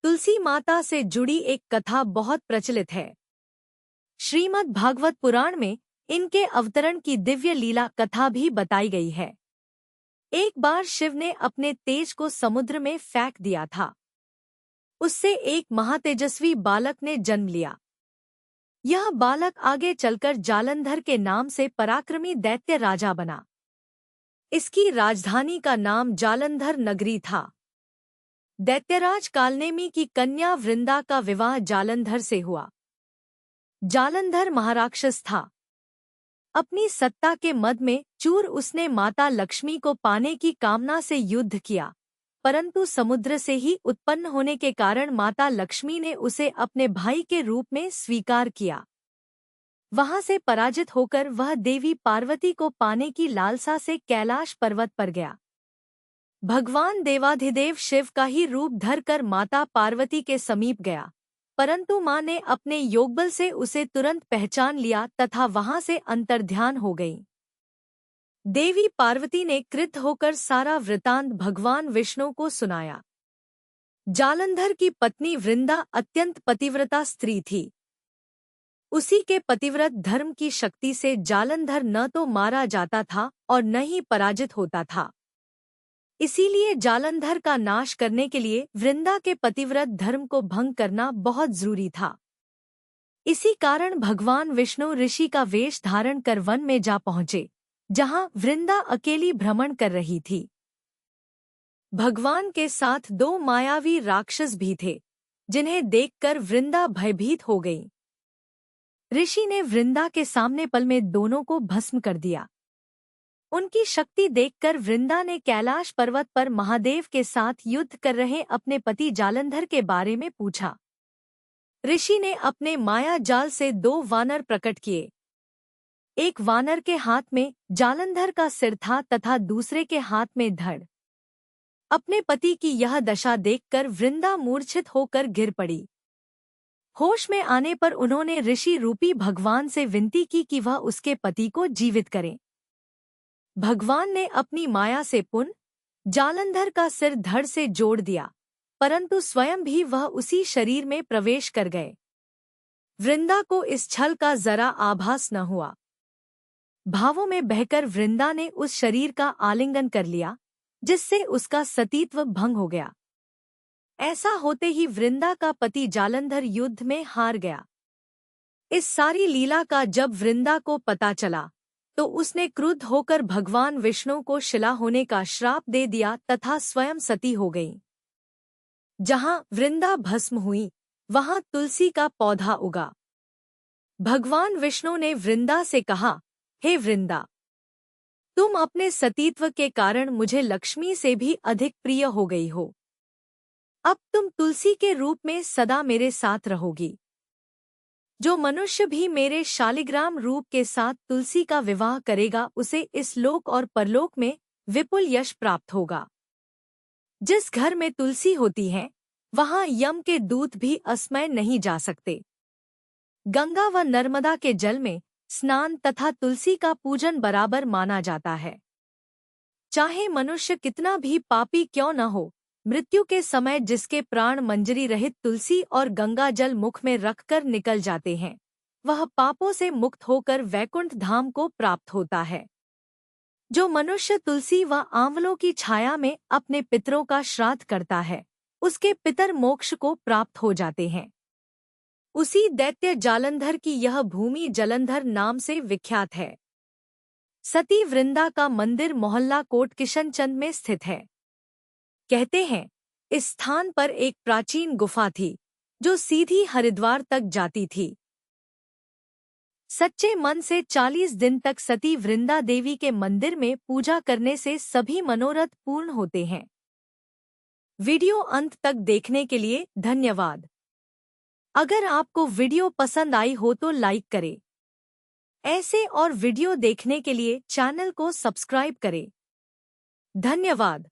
तुलसी माता से जुड़ी एक कथा बहुत प्रचलित है। श्रीमद् भागवत पुराण में इनके अवतरण की दिव्य लीला कथा भी बताई गई है। एक बार शिव ने अपने तेज को समुद्र में फेंक दिया था। उससे एक महातेजस्वी बालक ने जन्म लिया। यह बालक आगे चलकर जालंधर के नाम से पराक्रमी दैत्य राजा बना। इसकी राजधानी का नाम जालंधर नगरी था। दैत्यराज कालनेमी की कन्या वृंदा का विवाह जालंधर से हुआ। जालंधर महाराक्षस था। अपनी सत्ता के मद में चूर उसने माता लक्ष्मी को पाने की कामना से युद्ध किया, परंतु समुद्र से ही उत्पन्न होने के कारण माता लक्ष्मी ने उसे अपने भाई के रूप में स्वीकार किया। वहां से पराजित होकर वह देवी पार्वती को पाने की लालसा से कैलाश पर्वत पर गया। भगवान देवाधिदेव शिव का ही रूप धरकर माता पार्वती के समीप गया, परंतु मां ने अपने योगबल से उसे तुरंत पहचान लिया तथा वहां से अंतर्ध्यान हो गई। देवी पार्वती ने क्रुद्ध होकर सारा वृतांत भगवान विष्णु को सुनाया। जालंधर की पत्नी वृंदा अत्यंत पतिव्रता स्त्री थी। उसी के पतिव्रत धर्म की शक्ति से जालंधर न तो मारा जाता था और न ही पराजित होता था। इसीलिए जालंधर का नाश करने के लिए वृंदा के पतिव्रत धर्म को भंग करना बहुत जरूरी था। इसी कारण भगवान विष्णु ऋषि का वेश धारण कर वन में जा पहुंचे, जहां वृंदा अकेली भ्रमण कर रही थी। भगवान के साथ दो मायावी राक्षस भी थे, जिन्हें देखकर वृंदा भयभीत हो गई। ऋषि ने वृंदा के सामने पल में दोनों को भस्म कर दिया। उनकी शक्ति देखकर वृंदा ने कैलाश पर्वत पर महादेव के साथ युद्ध कर रहे अपने पति जालंधर के बारे में पूछा। ऋषि ने अपने माया जाल से दो वानर प्रकट किए। एक वानर के हाथ में जालंधर का सिर था तथा दूसरे के हाथ में धड़। अपने पति की यह दशा देखकर वृंदा मूर्छित होकर गिर पड़ी। होश में आने पर उन्होंने ऋषि रूपी भगवान से विनती की कि वह उसके पति को जीवित करें। भगवान ने अपनी माया से पुनः जालंधर का सिर धड़ से जोड़ दिया, परंतु स्वयं भी वह उसी शरीर में प्रवेश कर गए। वृंदा को इस छल का जरा आभास न हुआ। भावों में बहकर वृंदा ने उस शरीर का आलिंगन कर लिया, जिससे उसका सतीत्व भंग हो गया। ऐसा होते ही वृंदा का पति जालंधर युद्ध में हार गया। इस सारी लीला का जब वृंदा को पता चला तो उसने क्रुद्ध होकर भगवान विष्णु को शिला होने का श्राप दे दिया तथा स्वयं सती हो गई। जहां वृंदा भस्म हुई, वहां तुलसी का पौधा उगा। भगवान विष्णु ने वृंदा से कहा, हे वृंदा, तुम अपने सतीत्व के कारण मुझे लक्ष्मी से भी अधिक प्रिय हो गई हो। अब तुम तुलसी के रूप में सदा मेरे साथ रहोगी। जो मनुष्य भी मेरे शालिग्राम रूप के साथ तुलसी का विवाह करेगा, उसे इस लोक और परलोक में विपुल यश प्राप्त होगा। जिस घर में तुलसी होती है, वहां यम के दूत भी अस्मय नहीं जा सकते। गंगा व नर्मदा के जल में स्नान तथा तुलसी का पूजन बराबर माना जाता है। चाहे मनुष्य कितना भी पापी क्यों न हो, मृत्यु के समय जिसके प्राण मंजरी रहित तुलसी और गंगा जल मुख में रखकर निकल जाते हैं, वह पापों से मुक्त होकर वैकुंठ धाम को प्राप्त होता है। जो मनुष्य तुलसी व आंवलों की छाया में अपने पितरों का श्राद्ध करता है, उसके पितर मोक्ष को प्राप्त हो जाते हैं। उसी दैत्य जालंधर की यह भूमि जलंधर नाम से विख्यात है। सती वृंदा का मंदिर मोहल्ला कोट किशनचंद में स्थित है। कहते हैं, इस स्थान पर एक प्राचीन गुफा थी, जो सीधी हरिद्वार तक जाती थी। सच्चे मन से 40 दिन तक सती वृंदा देवी के मंदिर में पूजा करने से सभी मनोरथ पूर्ण होते हैं। वीडियो अंत तक देखने के लिए धन्यवाद। अगर आपको वीडियो पसंद आई हो तो लाइक करें। ऐसे और वीडियो देखने के लिए चैनल को सब्सक्राइब करें। धन्यवाद।